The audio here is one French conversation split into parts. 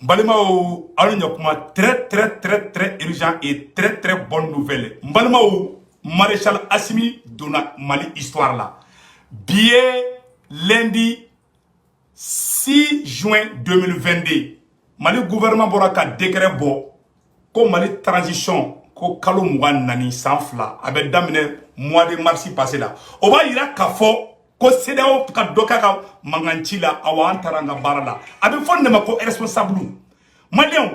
Mbalimao, très urgent et très bonne nouvelle. Mbalimao, Maréchal Assimi donna Mali histoire là. Billet lundi 6 juin 2022. Mali gouvernement bora ka décret bo ko Mali transition ko kalo mugan nani sanfla avec damine mois de mars passé là. On va ira ka fo ko CEDEAO ka doka ka manganci la awa antaranga barala. Abe fonde ma ko responsable Malien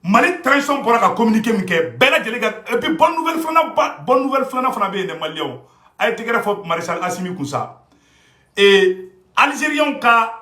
Mali transition bora ka communiquer mike bela jelega et puis bonne nouvelle fana be ne Malien ay décret fo Maréchal Assimi Koussa et Algériens ka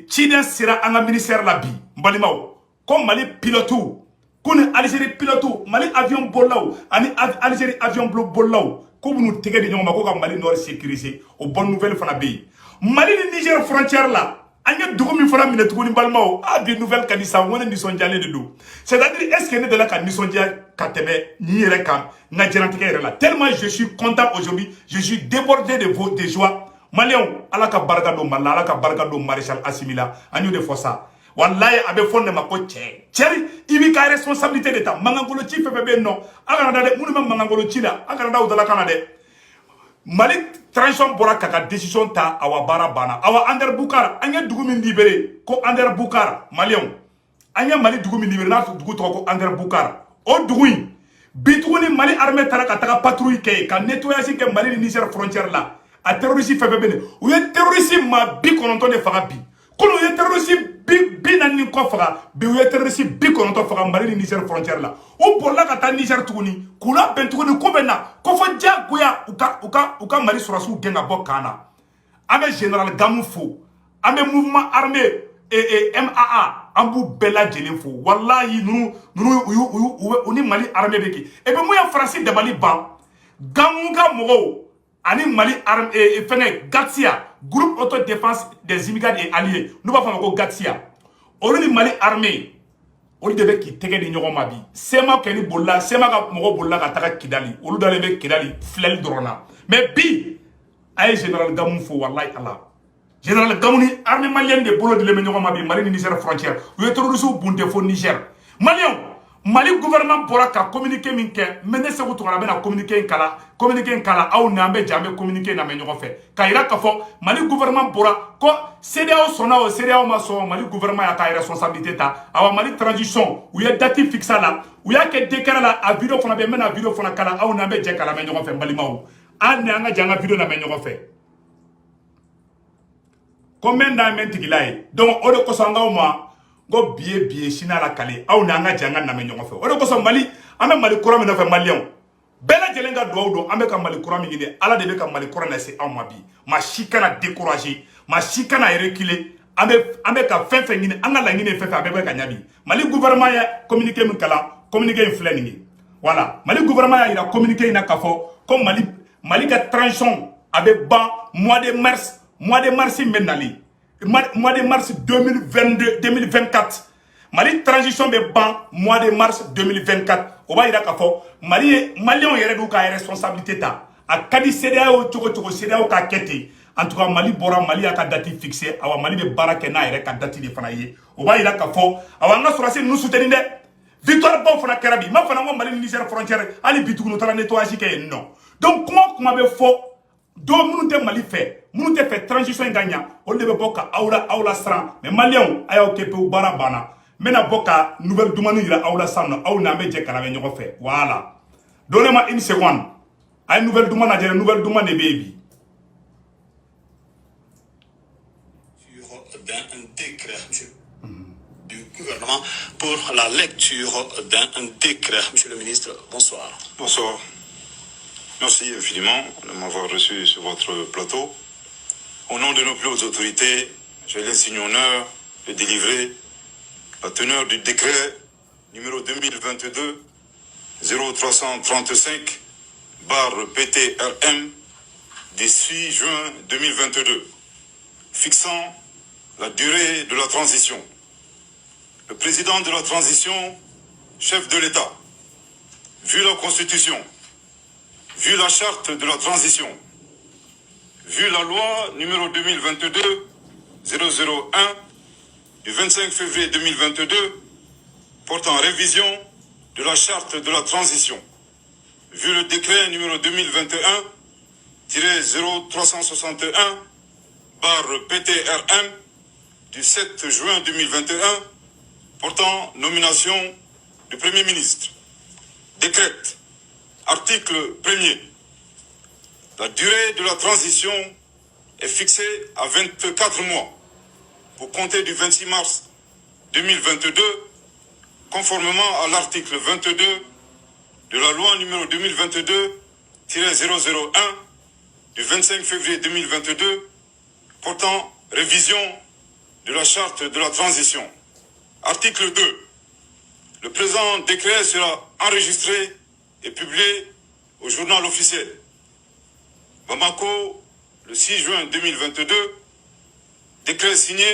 Chiden sera un ministère la bi Mbalimao comme Mali pilotou qu'on Algérie pilotou Mali avion bolao ani Algérie avion bolao comme nous tege de nyoma ko ka Mali nord sécurisé au bonne nouvelle fana be Mali ni Niger frontière là anya dugumi fana minute ko ni Mbalimao a bi nouvelle kanisa wona ni sondiale de do c'est-à-dire est-ce que ne de la kan ni sondia kateme ni yere kan na jerantike yere là tellement je suis content aujourd'hui je suis débordé de joie Maliens, alaka baraka do mala, alaka baraka do Maréchal Assimi la, anyo de fossa. Wallahi abe fonde mako tche. Tcheri, ibi ka responsabilité d'état. Mangangolo chi fefebe non. Akanada de mounuma mangangolo chi la, akanada udala kanade. Mali transition bora kaka décision ta awa bara bana. Awa Ander Boukara, anya dugumi libéré ko Ander Boukara, Maliens. Anya Mali dugumi libéré na dugu ko Ander Boukara. O dugui. Bituguni Mali armée taraka taka patrouille ke ka nettoyage ke Mali Niger frontière là. A terroriste fait bébé ou est terroriste ma bi kononto de faga bi kono est terroriste bi nani ko faga bi ou est terroriste bi kononto faga Mali Niger frontière là ou pour la kata Niger tuguni kula ben tuguni ko benna ko fo dia goya uka Mali surasu genga bokana ame général Gamoufo ame mouvement armé et MAA ambu bella jelenfo wallahi nous Mali armé beki et ben moi en français de Mali ban Gamuga mogo ani Mali arme et Gatsia groupe autodéfense des immigrants et alliés nous va faire Gatsia on ni Mali armée on devait qui tege di ñogo mabi sema keni bolla sema ka mogo bolla ka taka Kidali olu dale be Kidali flel drona mais bi ay général Gamoufo wallahi Allah général Gamouni armée malienne de bolo de le ñogo mabi Mali Niger frontière yo terroriste bunte fo Niger Malien Mali gouvernement pourra ka communiquer minke mene se ko na communiquer kala aw na be jambe communiquer na me ñogo fe kayira ka fo Mali gouvernement pourra ko CEDEAO sona o CEDEAO ma so Mali gouvernement ya ka responsabilité ta awa Mali transition ou ya date fixe là ou ya ke décret là a vidéo fona be mena vidéo fona kala aw na be je kala me ñogo fe Mbalimaw an na nga janga vidéo na me ñogo fe combien d'années tigilay donc o de ko sanga o ma go biye sina la kale aw na nga janga na me ñogo fe o de ko so Mali ame Mali kura me no fe Malien bela jelenga do ambe ka Mali kura mi ngine ala de be ka Mali kura na se aw mabi ma shikana décourager ma shikana reculer ambe ka fen ngine anga la ngine fe abe ka nyabi Mali gouvernement ya communiquer min kala communiquer fle ni voilà Mali gouvernement ya ira communiquer na kafo comme Mali ka transition abe ban mois de mars menali mois de mars 2024 Mali transition be ban mois de mars 2024 o ba ira ka fo Maliens yere du ka responsabilité ta a kadi CEDEAO chogo CEDEAO ka kete en tout cas Mali bora Mali a ka date fixée awa Mali be baraka na yere ka date de fana ye o ba ira ka fo awa nga surasi nous soutenir de victoire bon fana kerabi ma fana ngo Mali Niger frontière ali bitugu no tala nettoyage ke non donc comment be fo do munu te Mali fait munu te fait transition gagna o de be boka awla sran mais Maliens ayo ke pe bara bana mena boka nouvelle dumani ira awla sanno aw na be je kala be ñoko fe voilà donnez-moi une seconde ay nouvelle dumana jere nouvelle dumane baby d'un décret du gouvernement pour la lecture d'un décret. Monsieur le ministre, bonsoir. Bonsoir. Merci infiniment de m'avoir reçu sur votre plateau. Au nom de nos plus hautes autorités, j'ai l'insigne honneur de délivrer la teneur du décret numéro 2022 0335 /PTRM du 6 juin 2022 fixant la durée de la transition. Le président de la transition, chef de l'État, vu la Constitution, vu la charte de la transition, vu la loi numéro 2022-001 du 25 février 2022 portant révision de la charte de la transition, vu le décret numéro 2021-0361/PTRM du 7 juin 2021 portant nomination du Premier ministre. Décrète, article 1er. La durée de la transition est fixée à 24 mois pour compter du 26 mars 2022, conformément à l'article 22 de la loi numéro 2022-001 du 25 février 2022 portant révision de la charte de la transition. Article 2. Le présent décret sera enregistré et publié au journal officiel. Bamako, le 6 juin 2022, décret signé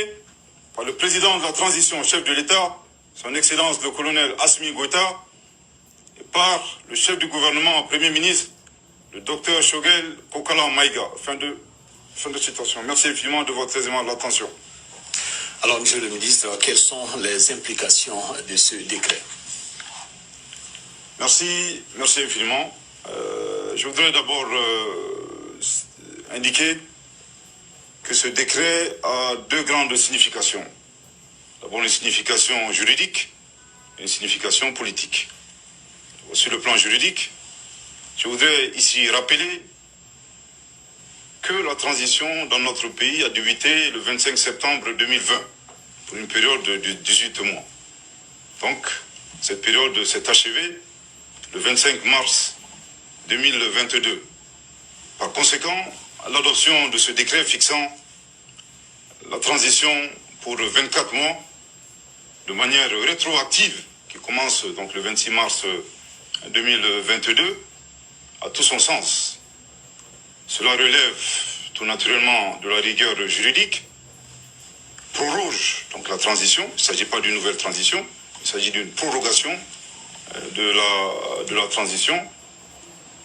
par le président de la transition, chef de l'État, son Excellence le colonel Assimi Goïta, et par le chef du gouvernement, Premier ministre, le docteur Choguel Kokala Maïga. Fin de citation. Merci infiniment de votre aimable attention. Alors, Monsieur le ministre, quelles sont les implications de ce décret? Merci infiniment. Je voudrais d'abord indiquer que ce décret a deux grandes significations. D'abord une signification juridique et une signification politique. Sur le plan juridique, je voudrais ici rappeler que la transition dans notre pays a débuté le 25 septembre 2020 pour une période de 18 mois. Donc, cette période s'est achevée le 25 mars 2022. Par conséquent, l'adoption de ce décret fixant la transition pour 24 mois de manière rétroactive, qui commence donc le 26 mars 2022, a tout son sens. Cela relève tout naturellement de la rigueur juridique, proroge donc la transition. Il ne s'agit pas d'une nouvelle transition, il s'agit d'une prorogation de la transition,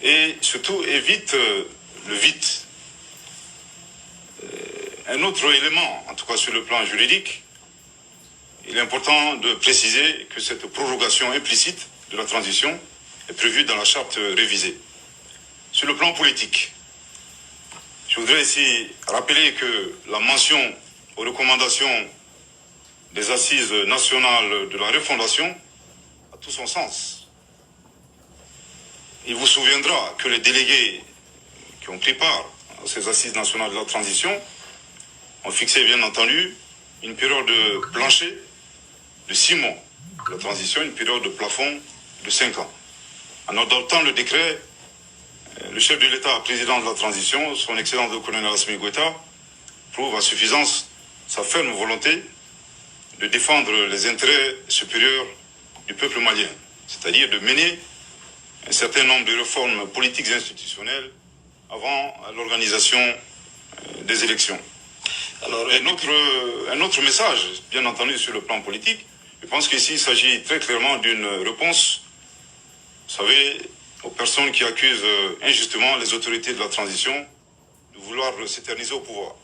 et surtout évite le vide. Un autre élément, en tout cas sur le plan juridique, il est important de préciser que cette prorogation implicite de la transition est prévue dans la charte révisée. Sur le plan politique, je voudrais ici rappeler que la mention aux recommandations des assises nationales de la refondation a tout son sens. Il vous souviendra que les délégués qui ont pris part à ces assises nationales de la transition ont fixé, bien entendu, une période de plancher de 6 mois. La transition, une période de plafond de 5 ans. En adoptant le décret, le chef de l'État, président de la transition, son Excellence le colonel Assimi Goïta, prouve à suffisance sa ferme volonté de défendre les intérêts supérieurs du peuple malien, c'est-à-dire de mener un certain nombre de réformes politiques et institutionnelles avant l'organisation des élections. Alors, un autre message, bien entendu, sur le plan politique, je pense qu'ici il s'agit très clairement d'une réponse, vous savez, aux personnes qui accusent injustement les autorités de la transition de vouloir s'éterniser au pouvoir.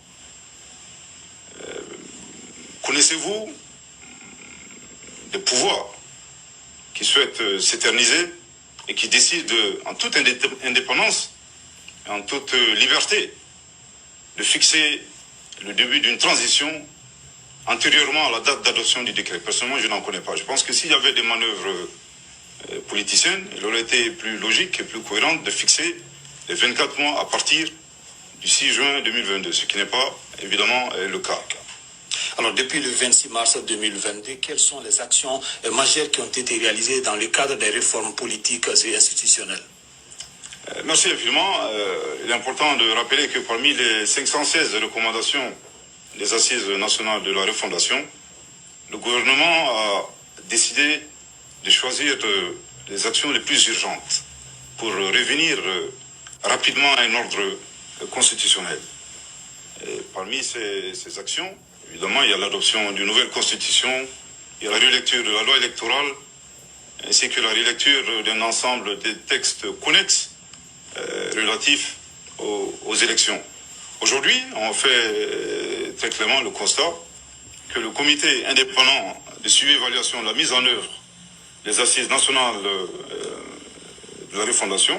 Connaissez-vous des pouvoirs qui souhaitent s'éterniser et qui décident en toute indépendance et en toute liberté de fixer le début d'une transition antérieurement à la date d'adoption du décret? Personnellement, je n'en connais pas. Je pense que s'il y avait des manœuvres politiciennes, il aurait été plus logique et plus cohérent de fixer les 24 mois à partir du 6 juin 2022, ce qui n'est pas évidemment le cas. Alors, depuis le 26 mars 2022, quelles sont les actions majeures qui ont été réalisées dans le cadre des réformes politiques et institutionnelles? Merci infiniment. Il est important de rappeler que parmi les 516 recommandations des assises nationales de la refondation, le gouvernement a décidé de choisir les actions les plus urgentes pour revenir rapidement à un ordre constitutionnel. Et parmi ces actions, évidemment, il y a l'adoption d'une nouvelle constitution, il y a la relecture de la loi électorale, ainsi que la relecture d'un ensemble des textes connexes relatifs aux élections. Aujourd'hui, on fait très clairement le constat que le comité indépendant de suivi et évaluation de la mise en œuvre des assises nationales de la refondation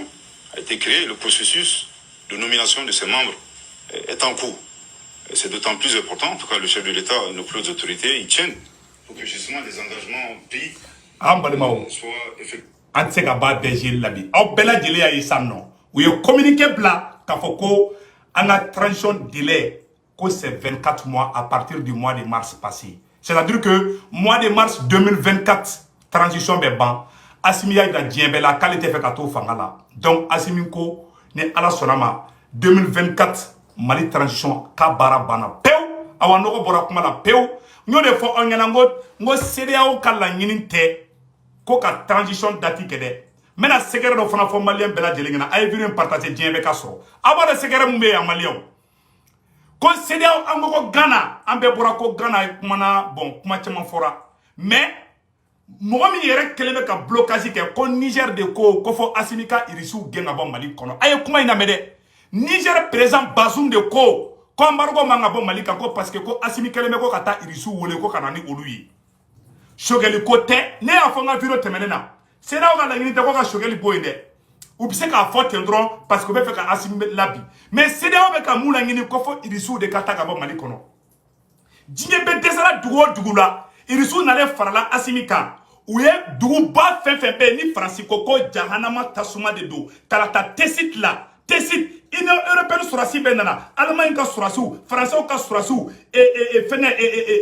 a été créé. Le processus de nomination de ses membres est en cours. Et c'est d'autant plus important, en tout cas le chef de l'État et nos plus hautes autorités y tiennent pour que justement les engagements pays soient effectués. An se ka ba DG labi aw bɛɛ lajɛlen y'a ye san nɔ u ye communiqué bila k'a fɔ ko an ka transition délai ko c'est 24 mois à partir du mois de mars passé, c'est-à-dire que mois de mars 2024 transition bɛ ban. Assimi y'a jira diɲɛ bɛɛ la k'ale tɛ fɛ ka to fanga la, donc Assimi ko ni Ala sɔnna ma 2024 Mali transition k'a baara banna pewu. Awa nɔgɔ bɔra kuma la pewu. N y'o de fɔ aw ɲɛna n ko CEDEAO ka laɲini tɛ ko ka transition dati kɛ dɛ. N bɛna sɛgɛrɛ dɔ fana fɔ maliyɛn bɛɛ lajɛlen ɲɛna, a ye vidéo in partager diɲɛ bɛɛ ka sɔrɔ. A b'a dɔn sɛgɛrɛ mun bɛ yan maliyɛnw, ko CEDEAO an ko ko Ghana, an bɛɛ bɔra ko Ghana ye kumana, bon kuma caman fɔra, mais mɔgɔ min yɛrɛ kɛlen bɛ ka blocage kɛ ko Niger de ko fɔ Assimi ka irisiw gɛn ka bɔ Mali kɔnɔ. A ye kuma in lamɛn dɛ. Niger président Bazoum de ko embargo man ka bɔ Mali kan ko parce que ko Assimi kɛlen bɛ ko ka taa irisiw wele ko ka na ni olu ye. Sogɛli ko tɛ, ne y'a fɔ n ka vidéo tɛmɛnen na, CEDEAO ka laɲini tɛ ko ka Sogɛli bɔ yen dɛ. U bɛ se k'a fɔ ten dɔrɔn parce que u bɛ fɛ ka Assimi labi, mais CEDEAO bɛ ka mun laɲini ko fɔ irisiw de ka taa ka bɔ Mali kɔnɔ. Diɲɛ bɛ dɛsɛra dugu o dugu la, irisiw nalen farala Assimi kan. U ye duguba fɛn fɛn bɛ ni Faransi ko ko jahanama tasuma de don, kalata Tcite la, Tcite Union européenne surasi bɛ nana, Allemagne ka surasiw, Français ka surasiw, fɛngɛ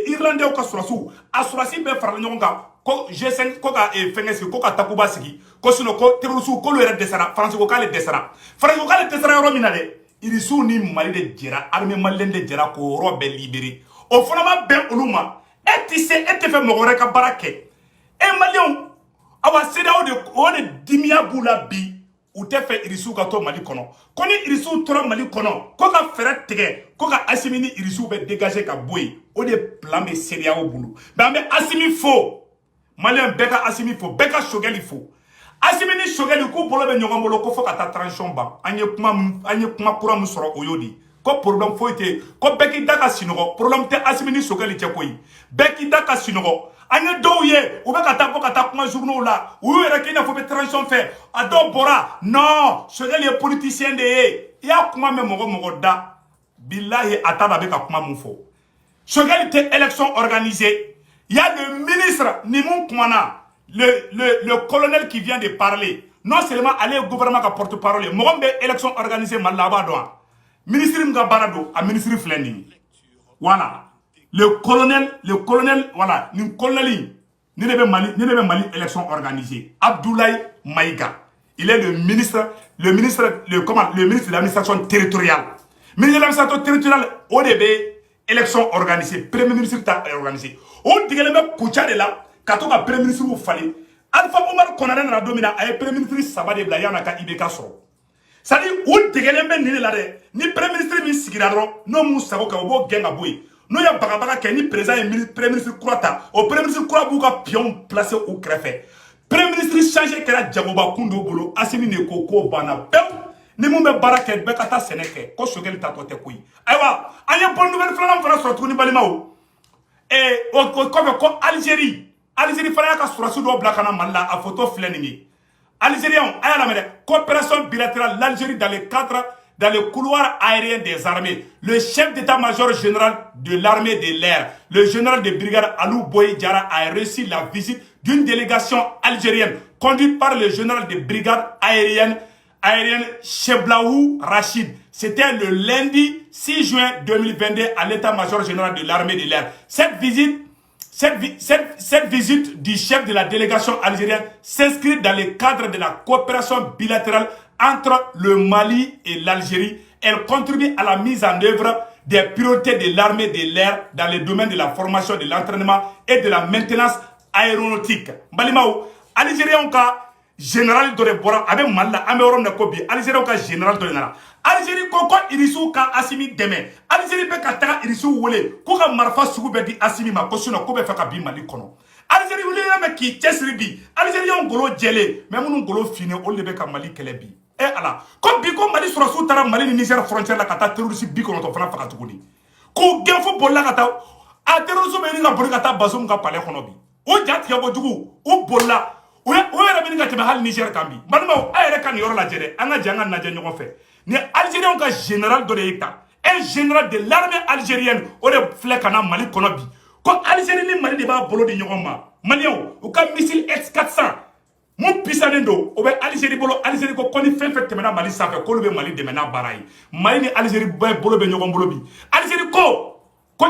Irlandais ka surasiw, a surasi bɛɛ farala ɲɔgɔn kan ko G5 ko ka fɛngɛ sigi, ko ka takuba sigi, ko sinon ko terroriste k'olu yɛrɛ dɛsɛra, Faransi ko k'ale dɛsɛra. Faransi ko k'ale dɛsɛra yɔrɔ min na dɛ, irisiw ni Mali de jɛra, armée malienne de jɛra k'o yɔrɔ bɛɛ libéré. O fana ma bɛn olu ma. E tɛ se, e tɛ fɛ mɔgɔ wɛrɛ ka baara kɛ. Maliyɛnw, awa CEDEAO de dimiya b'u la bi, u tɛ fɛ irisiw ka to Mali kɔnɔ. Ko ni irisiw tora Mali kɔnɔ, ko ka fɛɛrɛ tigɛ, ko ka Assimi ni irisiw bɛ dégager ka bɔ yen. O de plan bɛ CEDEAO bolo. Mais an bɛ Assimi fo. Maliyɛn bɛɛ ka Assimi fo, bɛɛ ka Sogɛli fo. Assimi ni Sogɛli k'u bolo bɛ ɲɔgɔn bolo ko fo ka taa transition ban. An ye kuma kura min sɔrɔ o y'o de. Ko problème foyi tɛ, ko bɛɛ k'i da ka sinɔgɔ. Problème tɛ Assimi ni Sogɛli cɛ koyi. Bɛɛ k'i da ka sinɔgɔ. An ye dɔw ye, u bɛ ka taa bɔ ka taa kuma journaux la. U y'u yɛrɛ k'i n'a fɔ bɛ transition fɛ. A dɔw bɔra, non, Sogɛli ye politicien de ye. I y'a kuma mɛn mɔgɔ da. Billahi a t'a dɔn a bɛ ka kuma mun fɔ. Sogɛli tɛ élection organisée. Il y a le ministre Nimou Koumana, le colonel qui vient de parler. Non seulement aller au gouvernement qui porte-parole, mais élection organisée Malabadouan. Ministre Mgabarado, a ministre Flening. Voilà. Le colonel, voilà, ni colonel, ni Mali élection organisée. Abdoulaye Maïga. Il est le ministre de l'administration territoriale. Ministre de l'administration territoriale, ODB, élection organisée. Premier ministre t'a organisé. On dit que le Koucha de là, quand on a premier ministre ou fallait. Alpha Omar Konaré n'a domina, a premier ministre Sabade Blayana ka Ibeka so. C'est-à-dire, on dit que le ni premier ministre mi sigiraro, non moussako ka obo genga boy. Nous y a bagabaga qui ni président et premier ministre Kouata. Au premier ministre Kouata bouga pion placé au crefet. Premier ministre changé que la Djagoba Kundo Bolo, Assimi ne Koko Bana Peu. Ni mou me barake bekata seneke. Ko Sogɛli ta tote kui. Aïwa, aïe bonne nouvelle flanam fana sur Touni Balimao. Et ko Algérie. Algérie fana ka surasi do blakana malla a photo fleningi. Algériens, aïe la merde. Coopération bilatérale l'Algérie dans le couloir aérien des armées. Le chef d'état-major général de l'armée de l'air, le général de brigade Alou Boy Diara, a reçu la visite d'une délégation algérienne conduite par le général de brigade aérienne Cheblaou Rachid. C'était le lundi 6 juin 2022 à l'état-major général de l'armée de l'air. Cette visite du chef de la délégation algérienne s'inscrit dans le cadre de la coopération bilatérale entre le Mali et l'Algérie. Elle contribue à la mise en œuvre des priorités de l'armée de l'air dans le domaine de la formation, de l'entraînement et de la maintenance aéronautique. Balimao, Algérien ka général de Bora, avec Malla, Améoron Nakobi, Algérien ka général de Nara. Algérie koko irisu ka Assimi deme. Algérie be ka taga irisu wole. Ko ka marfa sugu be di Assimi ma ko sino ko be fa ka bi Mali kono. Algérie wole na me ki chesri bi. Algérie on golo jele, mais munu golo fine o le be ka Mali kele bi. Eh ala, ko bi ko Mali sura su tara Mali ni Niger frontière la kata terroriste bi kono to fana fa ka tuguni. Ko genfo bolla kata a terrorisme be ni ka boli ka ta Bazoum ka palais kono bi o jati ya bojugu o bolla o yɛrɛ bɛ ni ka tɛmɛ hali Niger kan bi balimaw a yɛrɛ ka nin yɔrɔ lajɛ dɛ an ka jɛ an ka lajɛ ɲɔgɔn fɛ ni Algériens ka général dɔ de ye ta un général de l'armée algérienne o de filɛ ka na Mali kɔnɔ bi ko Algérie ni Mali de b'a bolo di ɲɔgɔn ma Maliens u ka missile S400 mun pisanen do o bɛ Algérie bolo Algérie ko ni fɛn fɛn tɛmɛna Mali sanfɛ k'olu bɛ Mali dɛmɛ n'a baara ye Mali ni Algérie bɛɛ bolo bɛ ɲɔgɔn bolo bi Algérie ko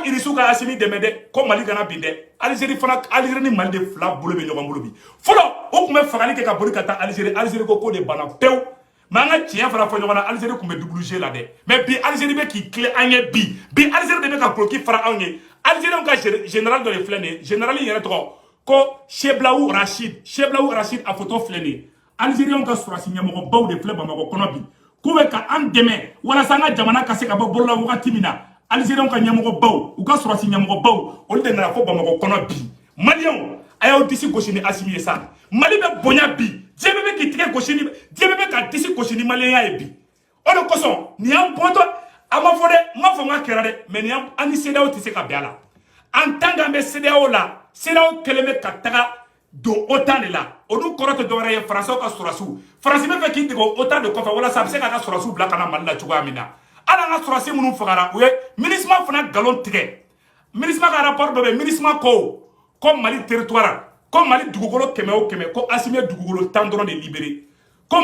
Irisu ka Assimi dɛmɛ dɛ ko Mali kana bin dɛ Algérie fana Algérie ni Mali de fila bolo bɛ ɲɔgɔn bolo bi fɔlɔ o tun bɛ fagali kɛ ka boli ka taa Algérie ko de banna pewu mais an ka tiɲɛ fana fɔ ɲɔgɔn na Algérie tun bɛ double G la dɛ mais bi Algérie bɛ k'i tilen an ye bi Algérie de bɛ ka guloki fara anw ye Algériens ka général dɔ de filɛ nin ye général in yɛrɛ tɔgɔ ko Cheblaou Rachid a photo filɛ nin ye Algériens ka sɔrɔsi ɲɛmɔgɔbaw de filɛ Bamakɔ kɔnɔ bi k'u bɛ ka an dɛmɛ walasa an ka jamana ka se ka bɔ bolola wagati min na Algériens ka ɲɛmɔgɔbaw u ka sɔrɔsi ɲɛmɔgɔbaw olu de nana fɔ Bamakɔ kɔnɔ bi Maliens a y'aw disi gosi ni Assimi ye sa Mali bɛ bonya bi diɲɛ bɛ k'i tigɛ gosi ni diɲɛ bɛ ka disi gosi ni Maliens ye bi o de kosɔn nin y'an bɔtɔ a ma fɔ dɛ n ma fɔ n ka kɛra dɛ mais nin y'an an ni CEDEAO tɛ se ka bɛn a la en tant qu'an bɛ CEDEAO la CEDEAO kɛlen bɛ ka taga don OTAN de la olu kɔrɔ tɛ dɔwɛrɛ ye Faransiw ka sɔrɔsiw Faransi bɛ fɛ k'i dege OTAN de kɔfɛ walasa a bɛ se k'a ka sɔrɔsiw bila ka na Mali la cogoya min na hali an ka sɔrɔsi minnu fagara u ye MINUSMA fana nkalon tigɛ MINUSMA ka rapport dɔ bɛ yen MINUSMA ko Mali territoire ko Mali dugukolo 100 o 100 ko Assimi ye dugukolo 10 dɔrɔn de libéré ko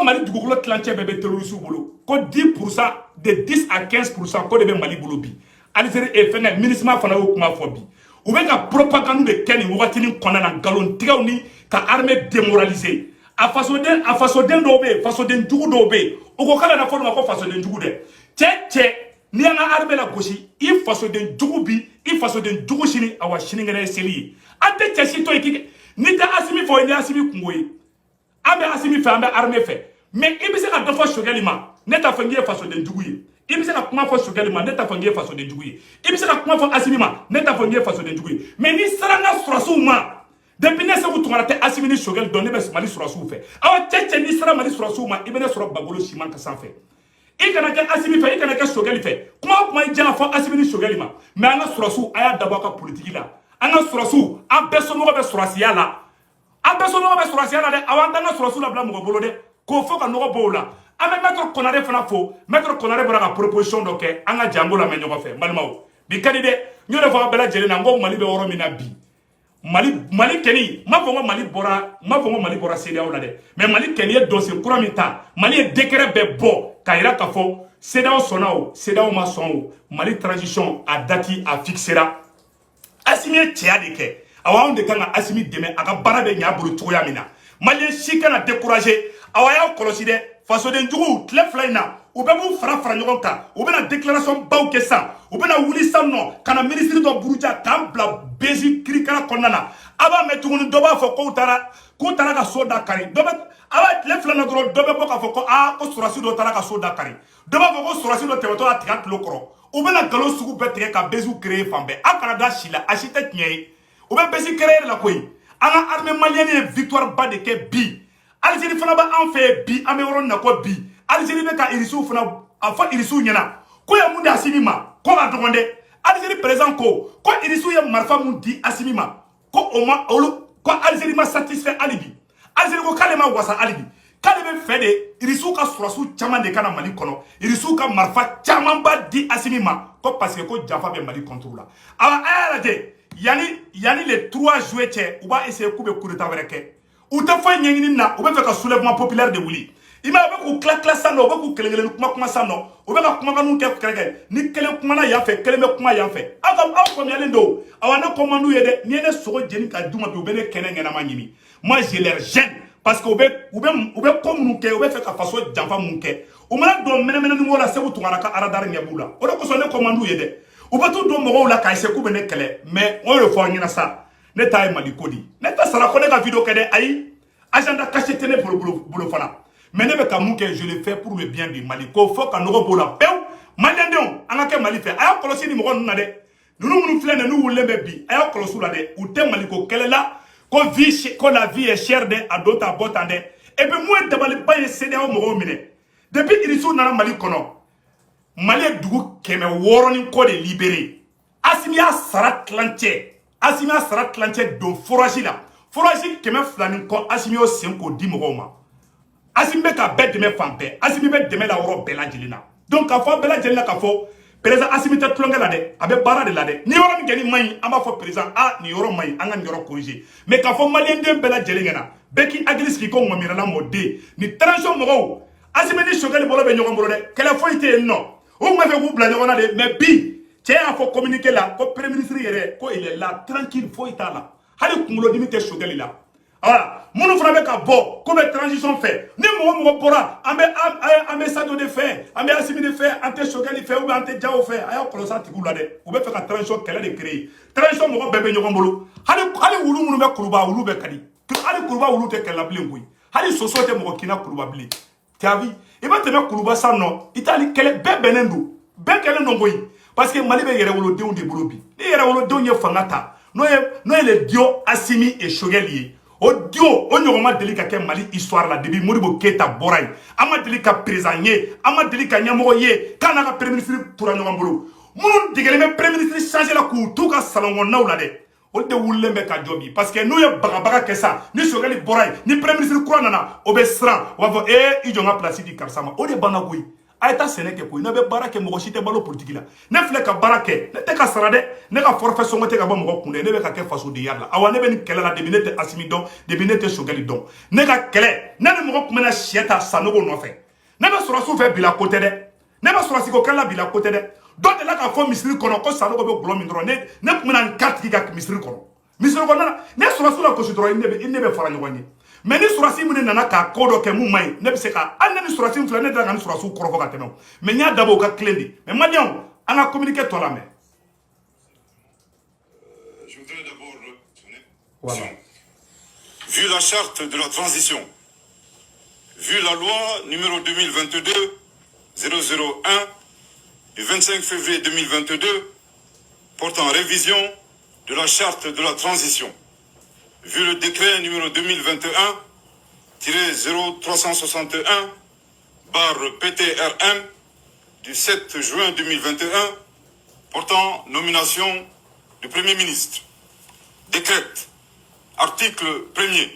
Mali dugukolo tilancɛ bɛɛ bɛ terroriste bolo ko 10% de 10 à 15% ko de bɛ Mali bolo bi Algérie et fɛngɛ MINUSMA fana y'o kuma fɔ bi u bɛ ka propagande de kɛ nin wagatinin kɔnɔna na nkalon tigɛw ni ka armée démoraliser a fasoden dɔw bɛ yen fasoden jugu dɔw bɛ yen o ko k'ale na fɔ ma ko fasoden jugu dɛ cɛ ni an ka armée la gosi i fasoden jugu bi i fasoden jugu sini awa sinikɛnɛ ye seli ye an tɛ cɛ si to yen k'i ni tɛ Assimi fɔ ni Assimi kungo ye an bɛ Assimi fɛ an bɛ armée fɛ mais i bɛ se ka dɔ fɔ Choguel ma ne t'a fɔ n k'i ye fasoden jugu ye i bɛ se ka kuma fɔ Choguel ma ne t'a fɔ n k'i ye fasoden jugu ye i bɛ se ka kuma fɔ Assimi ma ne t'a fɔ n k'i ye fasoden jugu ye mais ni sera n ka sɔrɔsiw ma depuis ne Seku Tunkara tɛ Assimi ni Choguel dɔn ne bɛ Mali sɔrɔsiw fɛ awa cɛ ni sera Mali sɔrɔsiw ma i bɛ ne sɔrɔ Bagolo Siman ka sanfɛ i kana kɛ Assimi fɛ i kana kɛ Choguel fɛ kuma o kuma i diya fɔ Assimi ni Choguel ma mais an ka sɔrɔsiw a y'a dabɔ a ka politique la an ka sɔrɔsiw an bɛɛ somɔgɔ bɛ sɔrɔsiya la dɛ awa an t'an ka sɔrɔsiw labila mɔgɔ bolo dɛ k'o fɔ ka nɔgɔ bɔ o la an bɛ Maître Konare fana fo Maître Konare bɔra ka proposition dɔ kɛ an ka jango lamɛn ɲɔgɔn fɛ balimaw bi ka di dɛ n y'o de fɔ a bɛɛ lajɛlen na n ko Mali bɛ yɔrɔ min na bi Mali kɛni ma fɔ ko Mali bɔra CEDEAO la dɛ mais Mali kɛni ye dossier kura min ta Mali ye décret bɛɛ bɔ k'a yira k'a fɔ CEDEAO sɔnna o CEDEAO ma sɔn o Mali transition a date a fixera Assimi ye cɛya de kɛ awa anw de kan ka Assimi dɛmɛ a ka baara bɛ ɲɛ a bolo cogoya min na Malien si kana décourager awa y'aw kɔlɔsi dɛ fasoden jugu tile fila in na u bɛ b'u fara ɲɔgɔn kan u bɛna déclaration baw kɛ san u bɛna wuli san nɔ ka na ministre dɔ buruja k'an bila bezi kirikara kɔnɔna na a b'a mɛn tuguni dɔ b'a fɔ k'u taara ka so da kari dɔ bɛ a b'a tile fila na dɔrɔn dɔ bɛ bɔ k'a fɔ ko ko sɔrɔsi dɔ taara ka so da kari dɔ b'a fɔ ko sɔrɔsi dɔ tɛmɛtɔ a tigɛ kilo kɔrɔ u bɛna nkalon sugu bɛɛ tigɛ ka beziw créer fan bɛɛ a kana da si la a si tɛ tiɲɛ ye u bɛ bezi créer la koyi an ka armée malienne ye victoire ba de kɛ bi Algérie fana bɛ an fɛ bi an bɛ yɔrɔ min na ko bi Algérie bɛ ka irisiw fana a fɔ irisiw ɲɛna ko ye mun di Assimi ma ko ka dɔgɔn dɛ Algérie président ko irisiw ye marifa mun di Assimi ma ko o ma olu ko Algérie ma satisfait hali bi Algérie ko k'ale ma wasa hali bi k'ale bɛ fɛ de irisiw ka sɔrɔsiw caman de kana Mali kɔnɔ irisiw ka marifa caman ba di Assimi ma ko parce que ko janfa bɛ Mali contre la awa a y'a lajɛ yanni le 3 juillet cɛ u b'a essayer k'u bɛ coup d'état wɛrɛ kɛ u tɛ foyi ɲɛɲini na u bɛ fɛ ka soulèvement populaire de wuli i ma u bɛ k'u tila san nɔ u bɛ k'u kelen kuma san nɔ u bɛ ka kumakanw kɛ ni kelen kumana yan fɛ kelen bɛ kuma yan fɛ aw faamuyalen don awa ne commande ye dɛ ni ye ne sogo jeni ka d'u ma bi u bɛ ne kɛnɛ ɲɛnama ɲini moi je leur gêne parce que u bɛ ko minnu kɛ u bɛ fɛ ka faso janfa mun kɛ u mana don mɛnɛmɛnɛni la Seku Tunkara ka radar ɲɛ b'u la o de kosɔn ne commande ye dɛ u bɛ t'u don mɔgɔw la k'a essayer k'u bɛ ne kɛlɛ mais o de fɔ an ɲɛna sa ne ta ye Mali ko di ne tɛ sara ko ne ka vidéo kɛ dɛ ayi agenda caché tɛ ne bolo fana mais ne bɛ ka mun kɛ je le fais pour le bien du Mali ko fɔ ka nɔgɔ b'o la pewu maliyɛndenw an ka kɛ Mali fɛ a y'a kɔlɔsi ni mɔgɔ ninnu na dɛ ninnu minnu filɛ nin ye n'u wulilen bɛ bi a y'a kɔlɔsi u la dɛ u tɛ Mali ko kɛlɛ la ko la vie est chère dɛ a don ta bɔ tan dɛ et puis mun ye dabaliba ye CEDEAO mɔgɔw minɛ depuis irisiw nana Mali kɔnɔ Mali ye dugu 600 ni kɔ de libéré Assimi a sara tilancɛ Assimi a sara tilancɛ don forage la forage kɛmɛ fila ni kɔ Assimi o sen k'o di mɔgɔw ma Assimi bɛ ka bɛɛ dɛmɛ fan bɛɛ Assimi bɛ dɛmɛ la yɔrɔ bɛɛ lajɛlen na donc k'a fɔ bɛɛ lajɛlen na k'a fɔ président Assimi tɛ tulonkɛ la dɛ a bɛ baara de la dɛ ni yɔrɔ min kɛ ni man ɲi an b'a fɔ président nin yɔrɔ man ɲi an ka nin yɔrɔ corriger mais k'a fɔ maliyɛn den bɛɛ lajɛlen ɲɛna bɛɛ k'i hakili sigi ko Mamirala mɔden ni transition mɔgɔw Assimi ni Choguel bolo bɛ ɲɔgɔn bolo dɛ kɛlɛ foyi tɛ yen nɔ u tun b'a fɛ k'u bila ɲɔgɔn na de mais bi cɛ y'a fɔ communiqué la ko premier ministre yɛrɛ ko il est là tranquille foyi t'a la hali kunkolodimi tɛ Choguel la voilà minnu fana bɛ ka bɔ ko bɛ transition fɛ ni mɔgɔ mɔgɔ bɔra an bɛ Sadio de fɛ an bɛ Assimi de fɛ an tɛ Choguel fɛ ou bien an tɛ Diao fɛ a y'a kɔlɔsi a tigiw la dɛ u bɛ fɛ ka transition kɛlɛ de créer transition mɔgɔ bɛɛ bɛ ɲɔgɔn bolo hali wulu minnu bɛ Kuluba wulu bɛ kadi hali Kuluba wulu tɛ kɛlɛ bilen koyi hali soso tɛ mɔgɔ kina Kuluba bilen tu as vu i bɛ tɛmɛ Kuluba san nɔ i t'ali kɛlɛ bɛɛ bɛnnen don bɛɛ kɛlen don koyi parce que Mali bɛ yɛrɛwolodenw de bolo bi ni yɛrɛwolodenw ye fanga ta n'o ye le duo Assimi et Choguel ye o duo o ɲɔgɔn ma deli ka kɛ Mali histoire la depuis Modibo Keita bɔra yen an ma deli ka président ye an ma deli ka ɲɛmɔgɔ ye k'a n'a ka premier ministre tora ɲɔgɔn bolo minnu degelen bɛ premier ministre changé la k'u t'u ka salon kɔnɔnaw la dɛ olu de wulilen bɛ ka jɔ bi parce que n'u ye bagabaga kɛ sa ni Choguel bɔra yen ni premier ministre kura nana o bɛ siran o b'a fɔ i jɔ n ka place di karisa ma o de banna koyi a ye taa sɛnɛ kɛ koyi n'a bɛ baara kɛ mɔgɔ si tɛ balo politique la ne filɛ ka baara kɛ ne tɛ ka sara dɛ ne ka forfait sɔngɔ tɛ ka bɔ mɔgɔ kun dɛ ne bɛ ka kɛ fasodenya la awa ne bɛ nin kɛlɛ la depuis ne tɛ Assimi dɔn depuis ne tɛ Choguel dɔn ne ka kɛlɛ ne ni mɔgɔ kun bɛna sɛ ta Sanogo nɔfɛ ne bɛ sɔrɔsiw fɛ bila ko tɛ dɛ ne bɛ sɔrɔsiko kɛlɛ la bila ko tɛ dɛ dɔ delila k'a fɔ misiri kɔnɔ ko Sanogo bɛ gulɔ min dɔrɔn ne kun bɛna n ka tigi ka misiri kɔnɔ misiri kɔnɔ na ne sɔrɔsiw la gosi dɔrɔn i ne bɛ fara ɲɔgɔn ye mais ni surasi minnu nana k'a ko dɔ kɛ mun man ɲi ne bɛ se ka hali ne ni surasi filɛ ne tɛ ka ni surasiw kɔrɔfɔ ka tɛmɛ o mais n y'a dabɔ o ka tilen de mais maliyɛnw an ka communiqué tɔ la mɛn. Je voudrais d'abord voilà. Vu la charte de la transition, vu la loi numéro 2022-001 du 25 février 2022 portant révision de la charte de la transition, vu le décret numéro 2021-0361-PTRM du 7 juin 2021 portant nomination du Premier ministre, décrète, article 1er,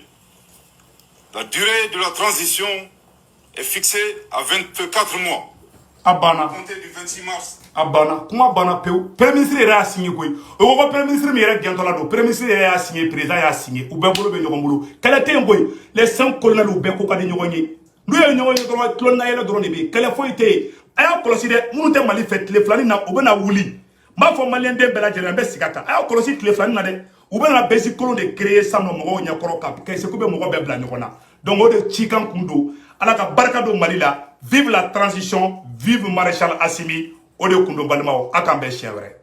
la durée de la transition est fixée à 24 mois. Abana. À compter du 26 mars. Abana. Comment Abana peu? Premier ministre a signé quoi? Au Premier ministre mais il a Premier ministre a signé, président a signé. Ou bien bolo be ɲɔgɔn bolo. Quel était un boy? Les 5 colonels ou bien koka de ɲɔgɔn ye. Nous y a ɲɔgɔn ye dɔrɔn clone na yɛlɛ dɔrɔn de be. Quel foi te? A y'a kɔlɔsi dɛ. Minnu tɛ Mali fɛ tile filani na u bɛ na wuli. M'a fɔ maliyɛn den bɛɛ lajɛlen bɛ sigi a kan. A y'a kɔlɔsi tile filani na dɛ. U bɛ na bɛsi kolon de créer san nɔ mɔgɔw ɲɛkɔrɔ ka kɛ se k'u bɛ mɔgɔ bɛɛ bila ɲɔgɔn na. Donc o de cikan kun don. Ala ka barika don Mali la. Vive la transition, vive Maréchal Assimi. O de kun don balimaw a k'an bɛn siɲɛ wɛrɛ.